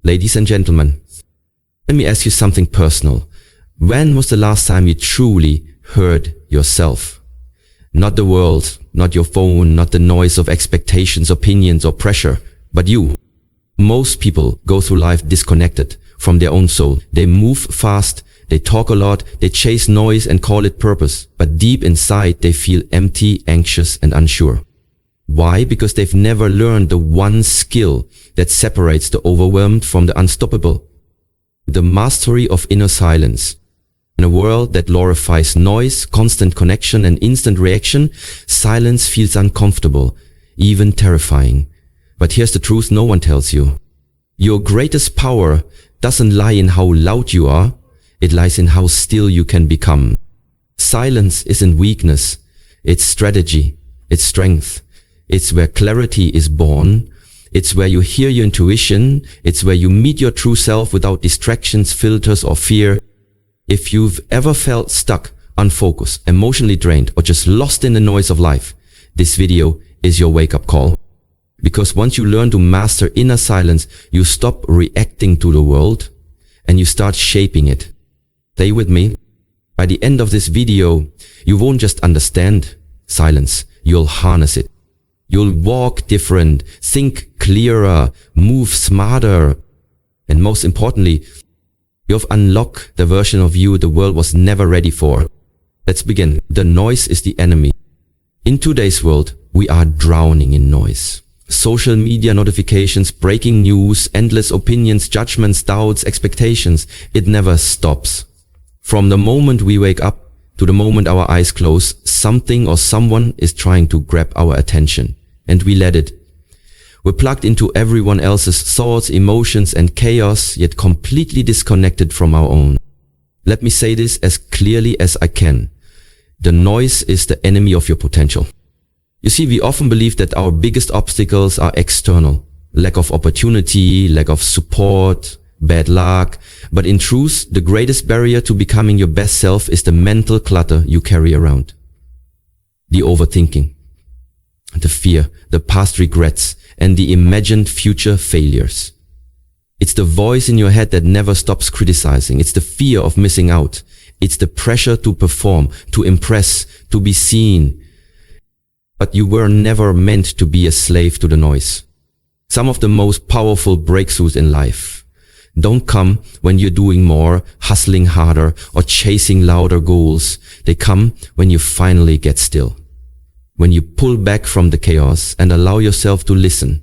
Ladies and gentlemen, let me ask you something personal. When was the last time you truly heard yourself? Not the world, not your phone, not the noise of expectations, opinions, or pressure, but you. Most people go through life disconnected from their own soul. They move fast, they talk a lot, they chase noise and call it purpose, but deep inside they feel empty, anxious, and unsure. Why? Because they've never learned the one skill that separates the overwhelmed from the unstoppable. The mastery of inner silence. In a world that glorifies noise, constant connection, and instant reaction, silence feels uncomfortable, even terrifying. But here's the truth no one tells you. Your greatest power doesn't lie in how loud you are, it lies in how still you can become. Silence isn't weakness, it's strategy, it's strength. It's where clarity is born. It's where you hear your intuition. It's where you meet your true self without distractions, filters, or fear. If you've ever felt stuck, unfocused, emotionally drained, or just lost in the noise of life, this video is your wake-up call. Because once you learn to master inner silence, you stop reacting to the world and you start shaping it. Stay with me. By the end of this video, you won't just understand silence, you'll harness it. You'll walk different, think clearer, move smarter, and most importantly, you'll unlock the version of you the world was never ready for. Let's begin. The noise is the enemy. In today's world, we are drowning in noise. Social media notifications, breaking news, endless opinions, judgments, doubts, expectations. It never stops. From the moment we wake up to the moment our eyes close, something or someone is trying to grab our attention. And we let it. We're plugged into everyone else's thoughts, emotions, and chaos, yet completely disconnected from our own. Let me say this as clearly as I can. The noise is the enemy of your potential. You see, we often believe that our biggest obstacles are external. Lack of opportunity, lack of support, bad luck. But in truth, the greatest barrier to becoming your best self is the mental clutter you carry around. The overthinking, the fear, the past regrets, and the imagined future failures. It's the voice in your head that never stops criticizing. It's the fear of missing out. It's the pressure to perform, to impress, to be seen. But you were never meant to be a slave to the noise. Some of the most powerful breakthroughs in life don't come when you're doing more, hustling harder, or chasing louder goals. They come when you finally get still. When you pull back from the chaos and allow yourself to listen.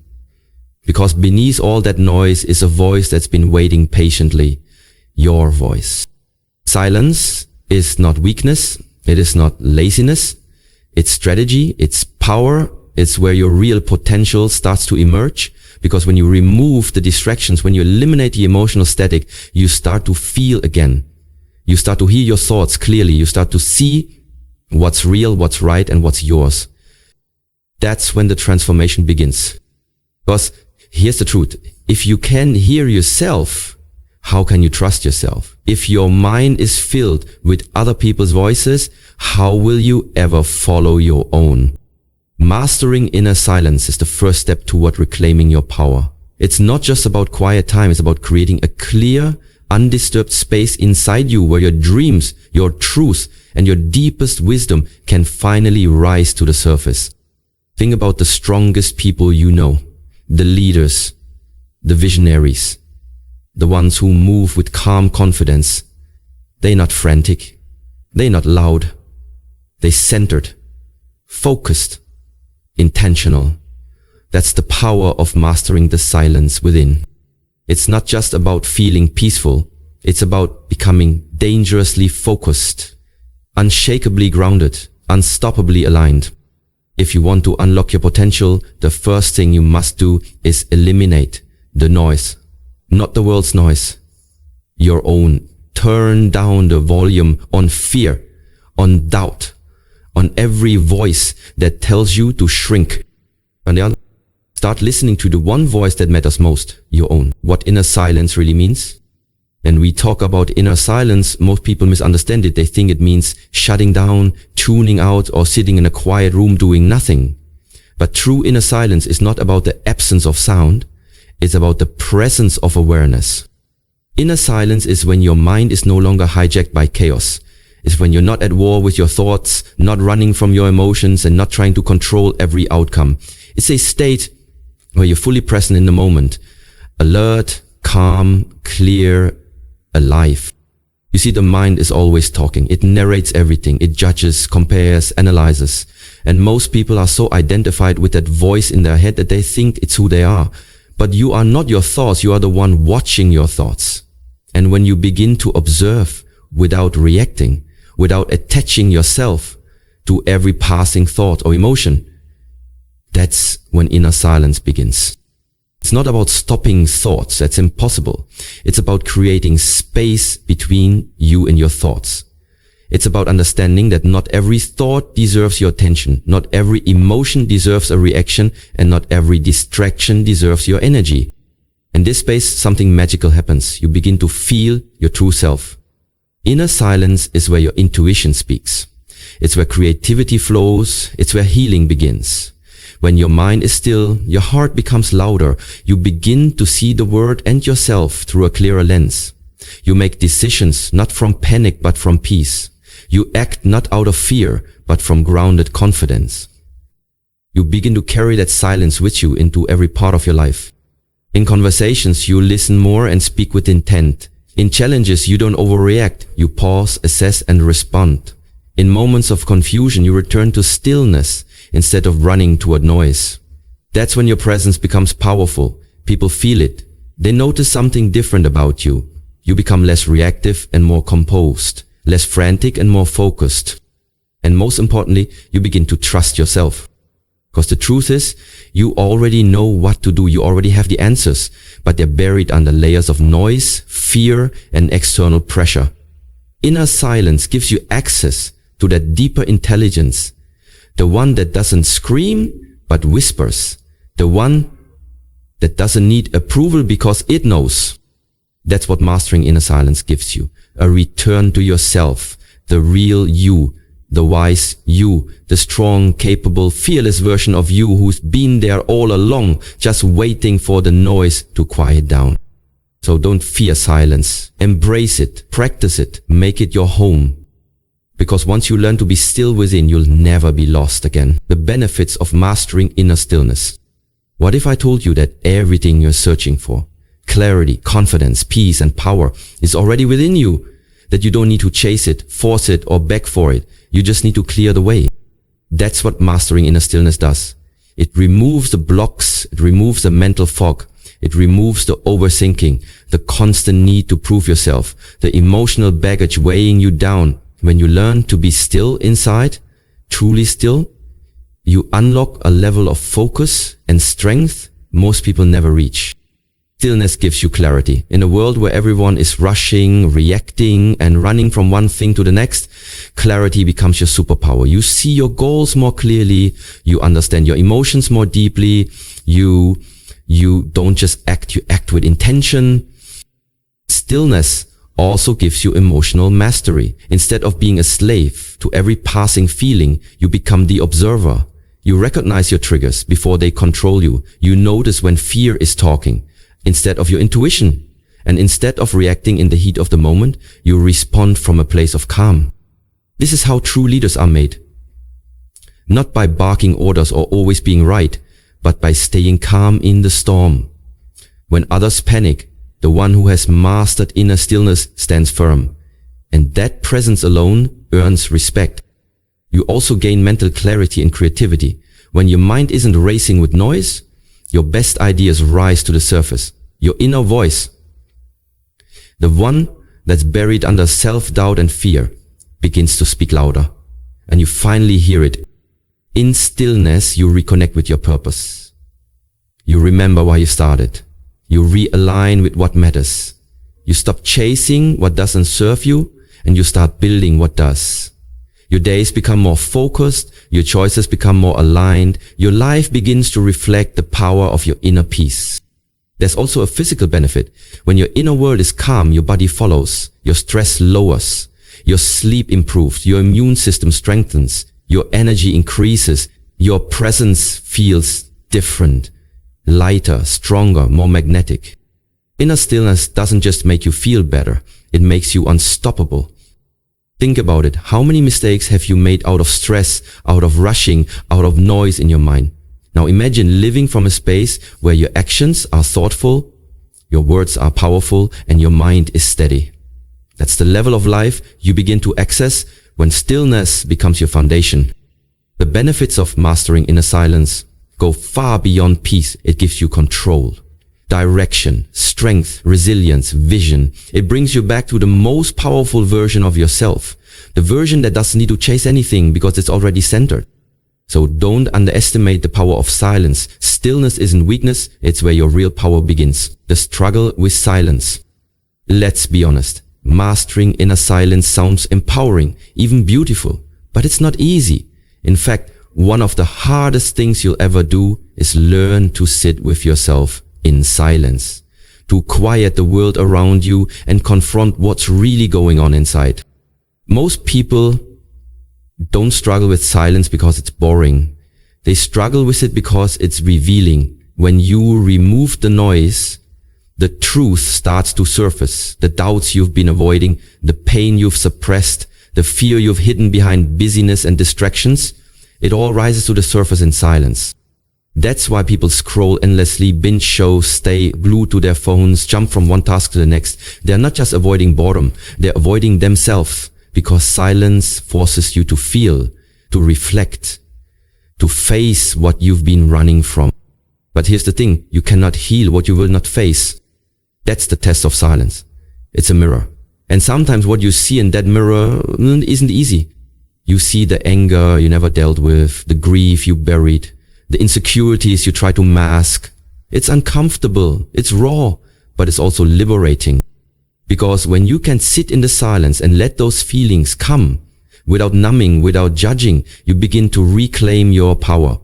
Because beneath all that noise is a voice that's been waiting patiently. Your voice. Silence is not weakness. It is not laziness. It's strategy. It's power. It's where your real potential starts to emerge. Because when you remove the distractions, when you eliminate the emotional static, you start to feel again. You start to hear your thoughts clearly. You start to see what's real, what's right, and what's yours. That's when the transformation begins. Because here's the truth. If you can hear yourself, how can you trust yourself? If your mind is filled with other people's voices, how will you ever follow your own? Mastering inner silence is the first step toward reclaiming your power. It's not just about quiet time. It's about creating a clear, undisturbed space inside you where your dreams, your truth, and your deepest wisdom can finally rise to the surface. Think about the strongest people you know, the leaders, the visionaries, the ones who move with calm confidence. They're not frantic, they're not loud, they're centered, focused, intentional. That's the power of mastering the silence within. It's not just about feeling peaceful, it's about becoming dangerously focused, unshakably grounded, unstoppably aligned. If you want to unlock your potential, the first thing you must do is eliminate the noise. Not the world's noise, your own. Turn down the volume on fear, on doubt, on every voice that tells you to shrink. And then start listening to the one voice that matters most, your own. What inner silence really means? When we talk about inner silence, most people misunderstand it. They think it means shutting down, tuning out, or sitting in a quiet room doing nothing. But true inner silence is not about the absence of sound. It's about the presence of awareness. Inner silence is when your mind is no longer hijacked by chaos. It's when you're not at war with your thoughts, not running from your emotions, and not trying to control every outcome. It's a state where you're fully present in the moment, alert, calm, clear, alive. You see, the mind is always talking. It narrates everything. It judges, compares, analyzes. And most people are so identified with that voice in their head that they think it's who they are. But you are not your thoughts. You are the one watching your thoughts. And when you begin to observe without reacting, without attaching yourself to every passing thought or emotion, that's when inner silence begins. It's not about stopping thoughts. That's impossible. It's about creating space between you and your thoughts. It's about understanding that not every thought deserves your attention. Not every emotion deserves a reaction, and not every distraction deserves your energy. In this space, something magical happens. You begin to feel your true self. Inner silence is where your intuition speaks. It's where creativity flows. It's where healing begins. When your mind is still, your heart becomes louder. You begin to see the world and yourself through a clearer lens. You make decisions not from panic but from peace. You act not out of fear but from grounded confidence. You begin to carry that silence with you into every part of your life. In conversations, you listen more and speak with intent. In challenges, you don't overreact. You pause, assess, and respond. In moments of confusion, you return to stillness instead of running toward noise. That's when your presence becomes powerful. People feel it. They notice something different about you. You become less reactive and more composed, less frantic and more focused. And most importantly, you begin to trust yourself. Because the truth is, you already know what to do. You already have the answers, but they're buried under layers of noise, fear, and external pressure. Inner silence gives you access to that deeper intelligence, the one that doesn't scream, but whispers, the one that doesn't need approval because it knows. That's what mastering inner silence gives you, a return to yourself, the real you, the wise you, the strong, capable, fearless version of you who's been there all along, just waiting for the noise to quiet down. So don't fear silence. Embrace it, practice it, make it your home. Because once you learn to be still within, you'll never be lost again. The benefits of mastering inner stillness. What if I told you that everything you're searching for, clarity, confidence, peace, and power, is already within you? That you don't need to chase it, force it, or beg for it. You just need to clear the way. That's what mastering inner stillness does. It removes the blocks, it removes the mental fog, it removes the overthinking, the constant need to prove yourself, the emotional baggage weighing you down. When you learn to be still inside, truly still, you unlock a level of focus and strength most people never reach. Stillness gives you clarity. In a world where everyone is rushing, reacting, and running from one thing to the next, clarity becomes your superpower. You see your goals more clearly. You understand your emotions more deeply. You don't just act, you act with intention. Stillness also gives you emotional mastery. Instead of being a slave to every passing feeling, you become the observer. You recognize your triggers before they control you. You notice when fear is talking instead of your intuition. And instead of reacting in the heat of the moment, you respond from a place of calm. This is how true leaders are made. Not by barking orders or always being right, but by staying calm in the storm. When others panic, the one who has mastered inner stillness stands firm. And that presence alone earns respect. You also gain mental clarity and creativity. When your mind isn't racing with noise, your best ideas rise to the surface. Your inner voice, the one that's buried under self-doubt and fear, begins to speak louder. And you finally hear it. In stillness, you reconnect with your purpose. You remember why you started. You realign with what matters. You stop chasing what doesn't serve you, and you start building what does. Your days become more focused, your choices become more aligned, your life begins to reflect the power of your inner peace. There's also a physical benefit. When your inner world is calm, your body follows, your stress lowers, your sleep improves, your immune system strengthens, your energy increases, your presence feels different. lighter, stronger, more magnetic. Inner stillness doesn't just make you feel better, it makes you unstoppable. Think about it. How many mistakes have you made out of stress, out of rushing, out of noise in your mind? Now imagine living from a space where your actions are thoughtful, your words are powerful, and your mind is steady. That's the level of life you begin to access when stillness becomes your foundation. The benefits of mastering inner silence go far beyond peace. It gives you control, direction, strength, resilience, vision. It brings you back to the most powerful version of yourself, the version that doesn't need to chase anything because it's already centered. So don't underestimate the power of silence. Stillness isn't weakness, it's where your real power begins. The struggle with silence. Let's be honest, mastering inner silence sounds empowering, even beautiful, but it's not easy. In fact, one of the hardest things you'll ever do is learn to sit with yourself in silence, to quiet the world around you and confront what's really going on inside. Most people don't struggle with silence because it's boring. They struggle with it because it's revealing. When you remove the noise, the truth starts to surface. The doubts you've been avoiding, the pain you've suppressed, the fear you've hidden behind busyness and distractions, it all rises to the surface in silence. That's why people scroll endlessly, binge shows, stay glued to their phones, jump from one task to the next. They're not just avoiding boredom, they're avoiding themselves, because silence forces you to feel, to reflect, to face what you've been running from. But here's the thing, you cannot heal what you will not face. That's the test of silence. It's a mirror. And sometimes what you see in that mirror isn't easy. You see the anger you never dealt with, the grief you buried, the insecurities you try to mask. It's uncomfortable, it's raw, but it's also liberating. Because when you can sit in the silence and let those feelings come, without numbing, without judging, you begin to reclaim your power.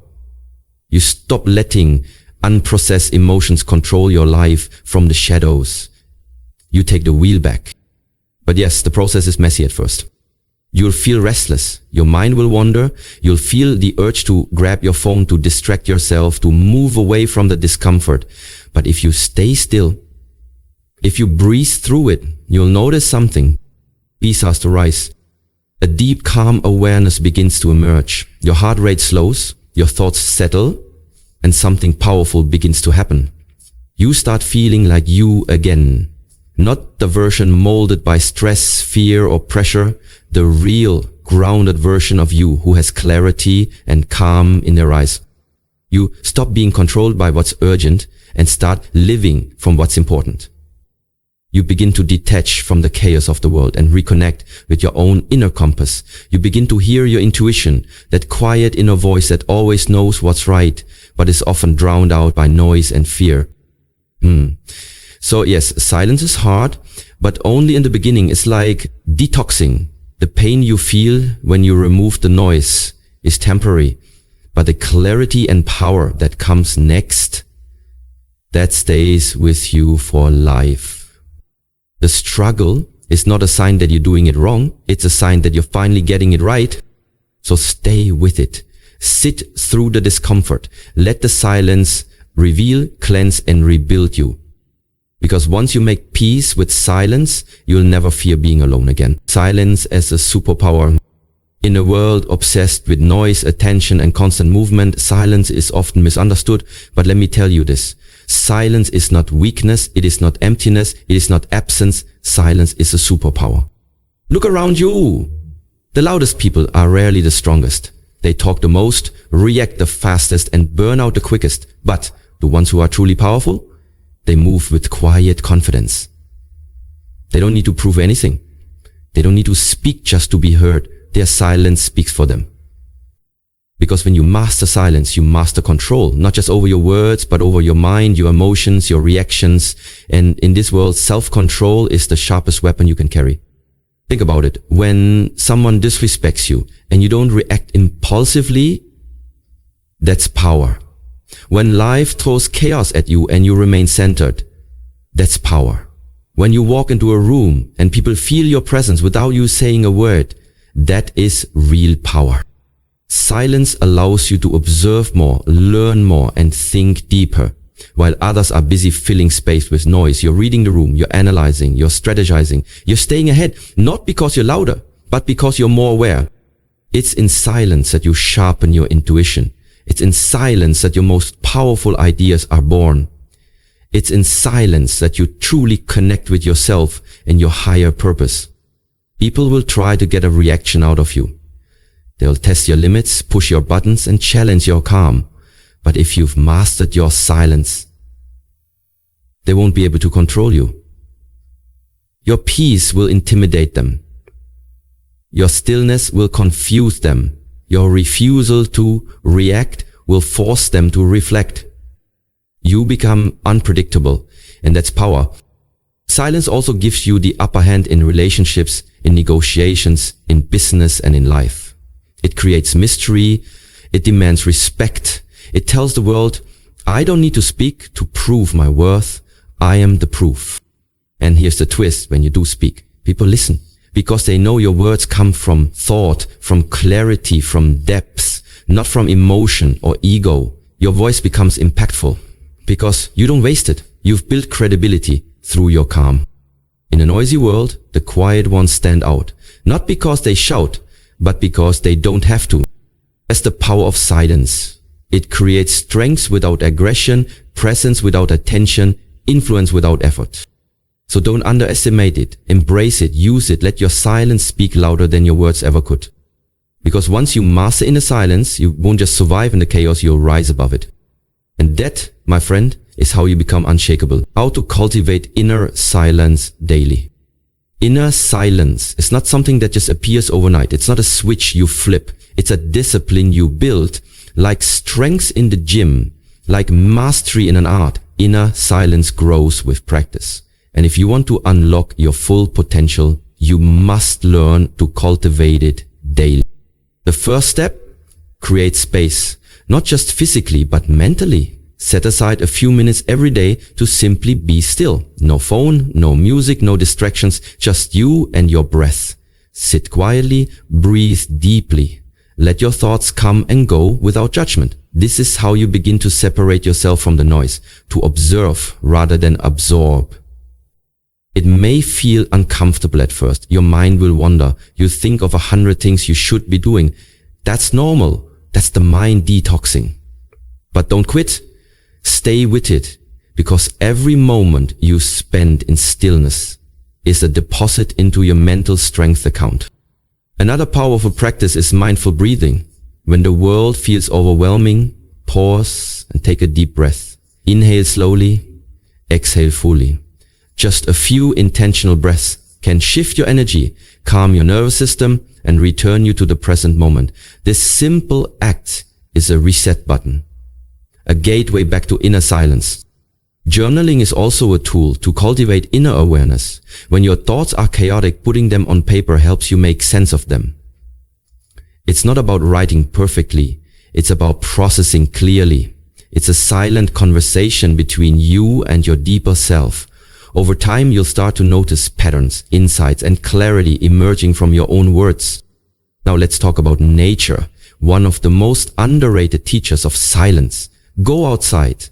You stop letting unprocessed emotions control your life from the shadows. You take the wheel back. But yes, the process is messy at first. You'll feel restless. Your mind will wander. You'll feel the urge to grab your phone, to distract yourself, to move away from the discomfort. But if you stay still, if you breathe through it, you'll notice something. Peace starts to rise. A deep, calm awareness begins to emerge. Your heart rate slows, your thoughts settle, and something powerful begins to happen. You start feeling like you again. Not the version molded by stress, fear, or pressure, the real, grounded version of you who has clarity and calm in their eyes. You stop being controlled by what's urgent and start living from what's important. You begin to detach from the chaos of the world and reconnect with your own inner compass. You begin to hear your intuition, that quiet inner voice that always knows what's right, but is often drowned out by noise and fear. So yes, silence is hard, but only in the beginning. It's like detoxing. The pain you feel when you remove the noise is temporary, but the clarity and power that comes next, that stays with you for life. The struggle is not a sign that you're doing it wrong. It's a sign that you're finally getting it right. So stay with it. Sit through the discomfort. Let the silence reveal, cleanse, and rebuild you. Because once you make peace with silence, you'll never fear being alone again. Silence as a superpower. In a world obsessed with noise, attention, and constant movement, silence is often misunderstood. But let me tell you this. Silence is not weakness. It is not emptiness. It is not absence. Silence is a superpower. Look around you. The loudest people are rarely the strongest. They talk the most, react the fastest, and burn out the quickest. But the ones who are truly powerful, they move with quiet confidence. They don't need to prove anything. They don't need to speak just to be heard. Their silence speaks for them. Because when you master silence, you master control, not just over your words, but over your mind, your emotions, your reactions. And in this world, self-control is the sharpest weapon you can carry. Think about it. When someone disrespects you and you don't react impulsively, that's power. When life throws chaos at you and you remain centered, that's power. When you walk into a room and people feel your presence without you saying a word, that is real power. Silence allows you to observe more, learn more, and think deeper. while others are busy filling space with noise. You're reading the room, you're analyzing, you're strategizing, you're staying ahead, not because you're louder, but because you're more aware. It's in silence that you sharpen your intuition. It's in silence that your most powerful ideas are born. It's in silence that you truly connect with yourself and your higher purpose. People will try to get a reaction out of you. They'll test your limits, push your buttons, and challenge your calm. But if you've mastered your silence, they won't be able to control you. Your peace will intimidate them. Your stillness will confuse them. Your refusal to react will force them to reflect. You become unpredictable, and that's power. Silence also gives you the upper hand in relationships, in negotiations, in business, and in life. It creates mystery. It demands respect. It tells the world, I don't need to speak to prove my worth. I am the proof. And here's the twist: when you do speak, people listen because they know your words come from thought, from clarity, from depth, not from emotion or ego. Your voice becomes impactful because you don't waste it. You've built credibility through your calm. In a noisy world, the quiet ones stand out, not because they shout, but because they don't have to. That's the power of silence. It creates strength without aggression, presence without attention, influence without effort. So don't underestimate it. Embrace it. Use it. Let your silence speak louder than your words ever could. Because once you master inner silence, you won't just survive in the chaos, you'll rise above it. And that, my friend, is how you become unshakable. How to cultivate inner silence daily. Inner silence is not something that just appears overnight. It's not a switch you flip. It's a discipline you build. Like strength in the gym, like mastery in an art, inner silence grows with practice. And if you want to unlock your full potential, you must learn to cultivate it daily. The first step, create space, not just physically, but mentally. Set aside a few minutes every day to simply be still. No phone, no music, no distractions, just you and your breath. Sit quietly, breathe deeply. Let your thoughts come and go without judgment. This is how you begin to separate yourself from the noise, to observe rather than absorb. It may feel uncomfortable at first. Your mind will wander. You think of 100 things you should be doing. That's normal. That's the mind detoxing. But don't quit. Stay with it, because every moment you spend in stillness is a deposit into your mental strength account. Another powerful practice is mindful breathing. When the world feels overwhelming, pause and take a deep breath. Inhale slowly, exhale fully. Just a few intentional breaths can shift your energy, calm your nervous system, and return you to the present moment. This simple act is a reset button, a gateway back to inner silence. Journaling is also a tool to cultivate inner awareness. When your thoughts are chaotic, putting them on paper helps you make sense of them. It's not about writing perfectly. It's about processing clearly. It's a silent conversation between you and your deeper self. Over time, you'll start to notice patterns, insights, and clarity emerging from your own words. Now let's talk about nature, one of the most underrated teachers of silence. Go outside.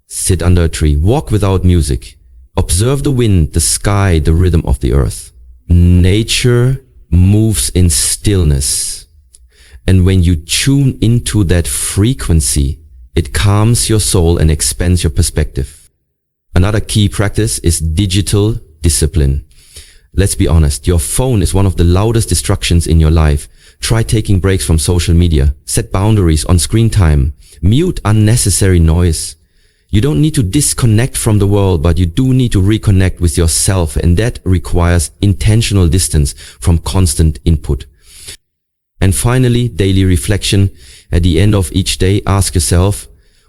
Sit under a tree. Walk without music. Observe the wind, the sky, the rhythm of the earth. Nature moves in stillness. And when you tune into that frequency, it calms your soul and expands your perspective. Another key practice is digital discipline. Let's be honest, your phone is one of the loudest distractions in your life. Try taking breaks from social media. Set boundaries on screen time. Mute unnecessary noise. You don't need to disconnect from the world, but you do need to reconnect with yourself, and that requires intentional distance from constant input. And finally, daily reflection. At the end of each day, ask yourself,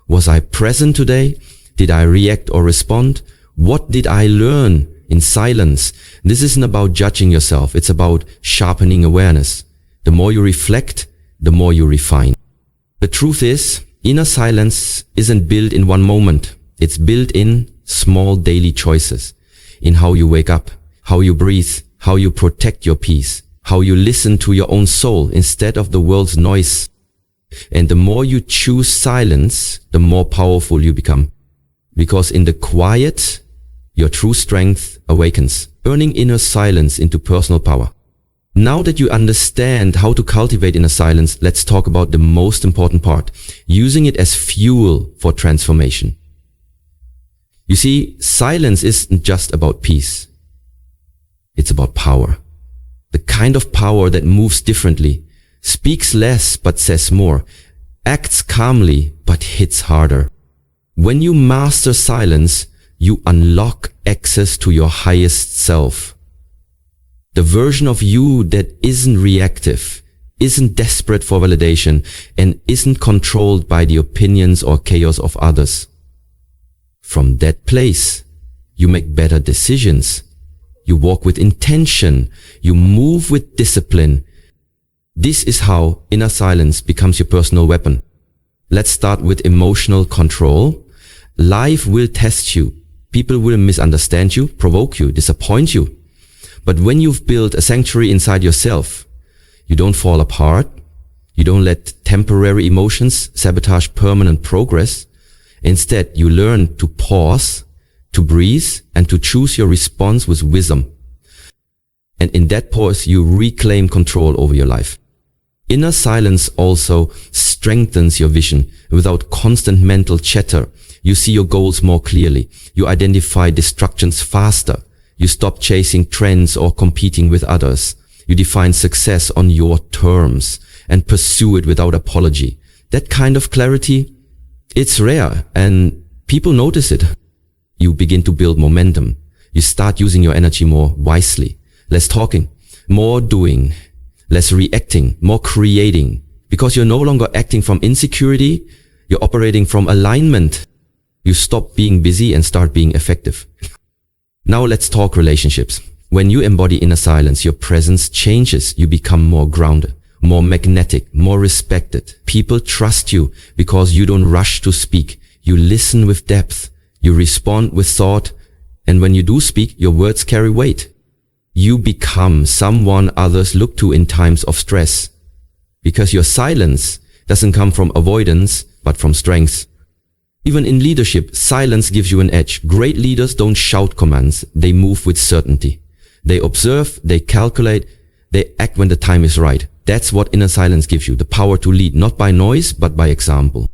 was I present today? Did I react or respond? What did I learn in silence? This isn't about judging yourself. It's about sharpening awareness. The more you reflect, the more you refine. The truth is, inner silence isn't built in one moment. It's built in small daily choices, in how you wake up, how you breathe, how you protect your peace, how you listen to your own soul instead of the world's noise. And the more you choose silence, the more powerful you become. Because in the quiet, your true strength awakens, turning inner silence into personal power. Now that you understand how to cultivate inner silence, let's talk about the most important part, using it as fuel for transformation. You see, silence isn't just about peace. It's about power. The kind of power that moves differently, speaks less but says more, acts calmly but hits harder. When you master silence, you unlock access to your highest self. The version of you that isn't reactive, isn't desperate for validation, and isn't controlled by the opinions or chaos of others. From that place, you make better decisions. You walk with intention. You move with discipline. This is how inner silence becomes your personal weapon. Let's start with emotional control. Life will test you. People will misunderstand you, provoke you, disappoint you. But when you've built a sanctuary inside yourself, you don't fall apart. You don't let temporary emotions sabotage permanent progress. Instead, you learn to pause, to breathe, and to choose your response with wisdom. And in that pause, you reclaim control over your life. Inner silence also strengthens your vision. Without constant mental chatter, you see your goals more clearly. You identify distractions faster. You stop chasing trends or competing with others. You define success on your terms and pursue it without apology. That kind of clarity, it's rare and people notice it. You begin to build momentum. You start using your energy more wisely. Less talking, more doing, less reacting, more creating. Because you're no longer acting from insecurity, you're operating from alignment. You stop being busy and start being effective. Now let's talk relationships. When you embody inner silence, your presence changes. You become more grounded, more magnetic, more respected. People trust you because you don't rush to speak. You listen with depth. You respond with thought. And when you do speak, your words carry weight. You become someone others look to in times of stress. Because your silence doesn't come from avoidance, but from strength. Even in leadership, silence gives you an edge. Great leaders don't shout commands. They move with certainty. They observe, they calculate, they act when the time is right. That's what inner silence gives you, the power to lead, not by noise, but by example.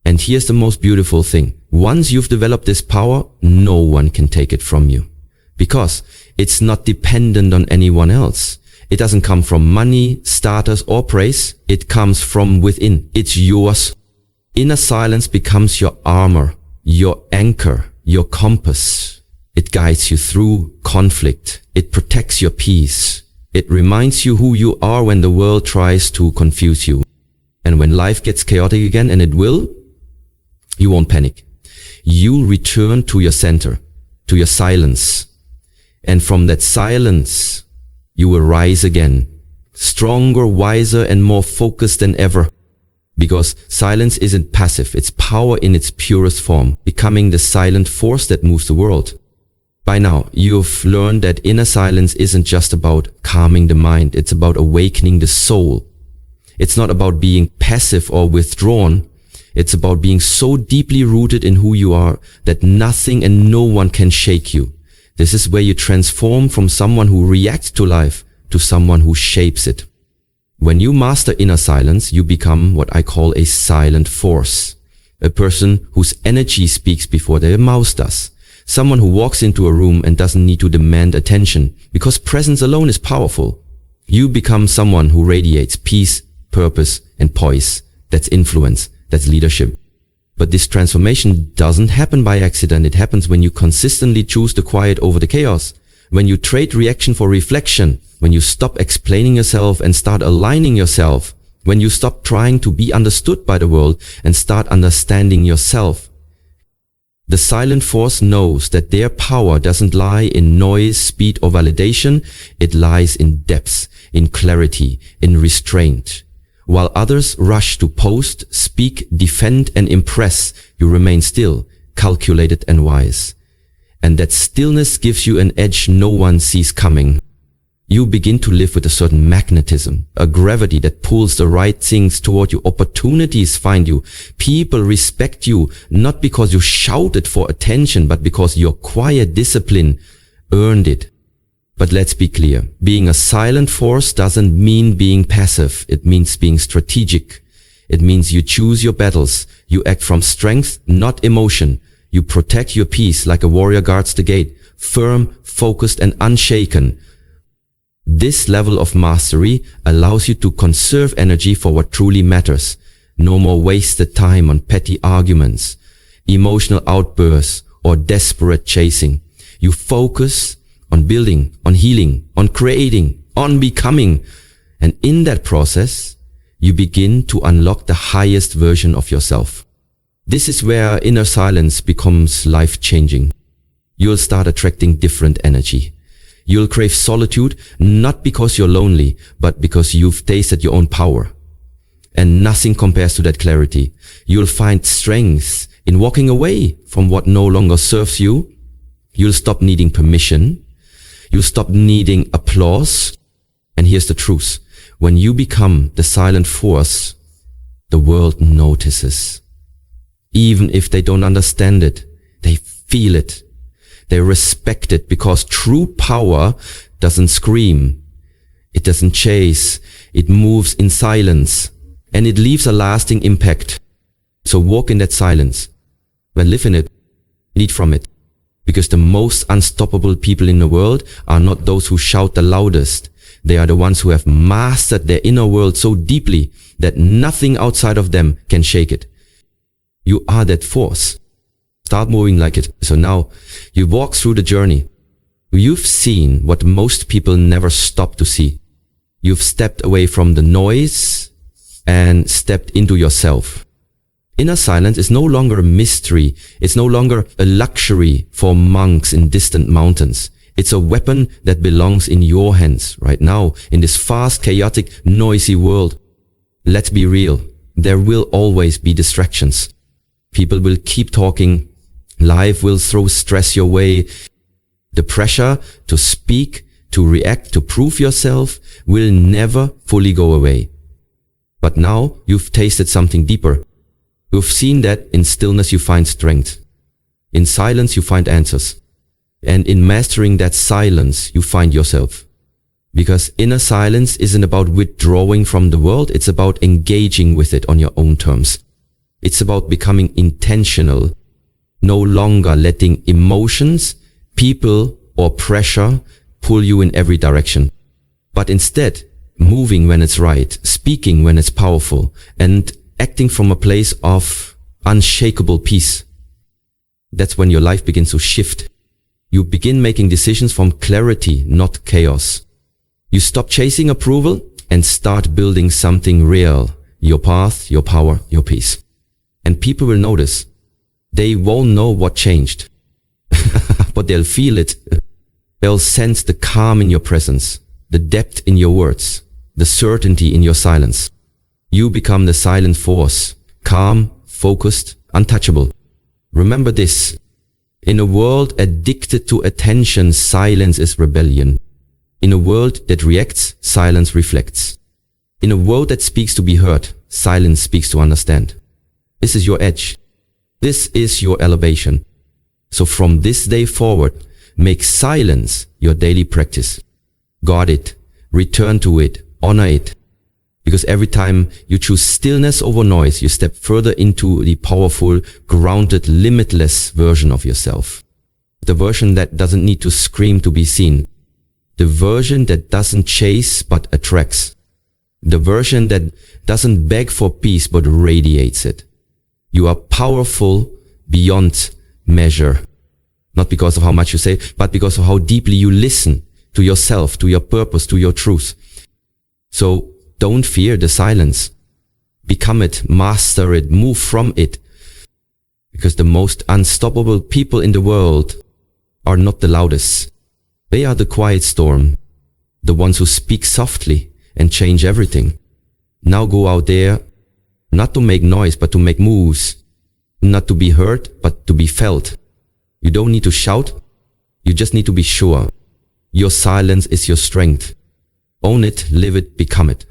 And here's the most beautiful thing. Once you've developed this power, no one can take it from you. Because it's not dependent on anyone else. It doesn't come from money, status, or praise. It comes from within. It's yours. Inner silence becomes your armor, your anchor, your compass. It guides you through conflict. It protects your peace. It reminds you who you are when the world tries to confuse you. And when life gets chaotic again, and it will, you won't panic. You'll return to your center, to your silence. And from that silence, you will rise again, stronger, wiser, and more focused than ever. Because silence isn't passive, it's power in its purest form, becoming the silent force that moves the world. By now, you've learned that inner silence isn't just about calming the mind, it's about awakening the soul. It's not about being passive or withdrawn, it's about being so deeply rooted in who you are that nothing and no one can shake you. This is where you transform from someone who reacts to life to someone who shapes it. When you master inner silence, you become what I call a silent force. A person whose energy speaks before their mouth does. Someone who walks into a room and doesn't need to demand attention, because presence alone is powerful. You become someone who radiates peace, purpose, and poise. That's influence. That's leadership. But this transformation doesn't happen by accident. It happens when you consistently choose the quiet over the chaos. When you trade reaction for reflection. When you stop explaining yourself and start aligning yourself. When you stop trying to be understood by the world and start understanding yourself. The silent force knows that their power doesn't lie in noise, speed, or validation. It lies in depth, in clarity, in restraint. While others rush to post, speak, defend, and impress, you remain still, calculated, and wise. And that stillness gives you an edge no one sees coming. You begin to live with a certain magnetism, a gravity that pulls the right things toward you. Opportunities find you. People respect you, not because you shouted for attention, but because your quiet discipline earned it. But let's be clear. Being a silent force doesn't mean being passive. It means being strategic. It means you choose your battles. You act from strength, not emotion. You protect your peace like a warrior guards the gate, firm, focused, and unshaken. This level of mastery allows you to conserve energy for what truly matters. No more wasted time on petty arguments, emotional outbursts, or desperate chasing. You focus on building, on healing, on creating, on becoming. And in that process, you begin to unlock the highest version of yourself. This is where inner silence becomes life-changing. You'll start attracting different energy. You'll crave solitude, not because you're lonely, but because you've tasted your own power. And nothing compares to that clarity. You'll find strength in walking away from what no longer serves you. You'll stop needing permission. You'll stop needing applause. And here's the truth. When you become the silent force, the world notices. Even if they don't understand it, they feel it. They respect it, because true power doesn't scream. It doesn't chase. It moves in silence, and it leaves a lasting impact. So walk in that silence. But live in it. Lead from it. Because the most unstoppable people in the world are not those who shout the loudest. They are the ones who have mastered their inner world so deeply that nothing outside of them can shake it. You are that force. Start moving like it. So now you walk through the journey. You've seen what most people never stop to see. You've stepped away from the noise and stepped into yourself. Inner silence is no longer a mystery. It's no longer a luxury for monks in distant mountains. It's a weapon that belongs in your hands right now in this fast, chaotic, noisy world. Let's be real. There will always be distractions. People will keep talking. Life will throw stress your way. The pressure to speak, to react, to prove yourself will never fully go away. But now you've tasted something deeper. You've seen that in stillness you find strength. In silence you find answers. And in mastering that silence you find yourself. Because inner silence isn't about withdrawing from the world, it's about engaging with it on your own terms. It's about becoming intentional. No longer letting emotions, people, or pressure pull you in every direction. But instead, moving when it's right, speaking when it's powerful, and acting from a place of unshakable peace. That's when your life begins to shift. You begin making decisions from clarity, not chaos. You stop chasing approval and start building something real. Your path, your power, your peace. And people will notice. They won't know what changed, but they'll feel it. They'll sense the calm in your presence, the depth in your words, the certainty in your silence. You become the silent force, calm, focused, untouchable. Remember this. In a world addicted to attention, silence is rebellion. In a world that reacts, silence reflects. In a world that speaks to be heard, silence speaks to understand. This is your edge. This is your elevation. So from this day forward, make silence your daily practice. Guard it, return to it, honor it. Because every time you choose stillness over noise, you step further into the powerful, grounded, limitless version of yourself. The version that doesn't need to scream to be seen. The version that doesn't chase but attracts. The version that doesn't beg for peace but radiates it. You are powerful beyond measure. Not because of how much you say, but because of how deeply you listen to yourself, to your purpose, to your truth. So don't fear the silence. Become it, master it, move from it. Because the most unstoppable people in the world are not the loudest. They are the quiet storm. The ones who speak softly and change everything. Now go out there, not to make noise, but to make moves. Not to be heard, but to be felt. You don't need to shout. You just need to be sure. Your silence is your strength. Own it, live it, become it.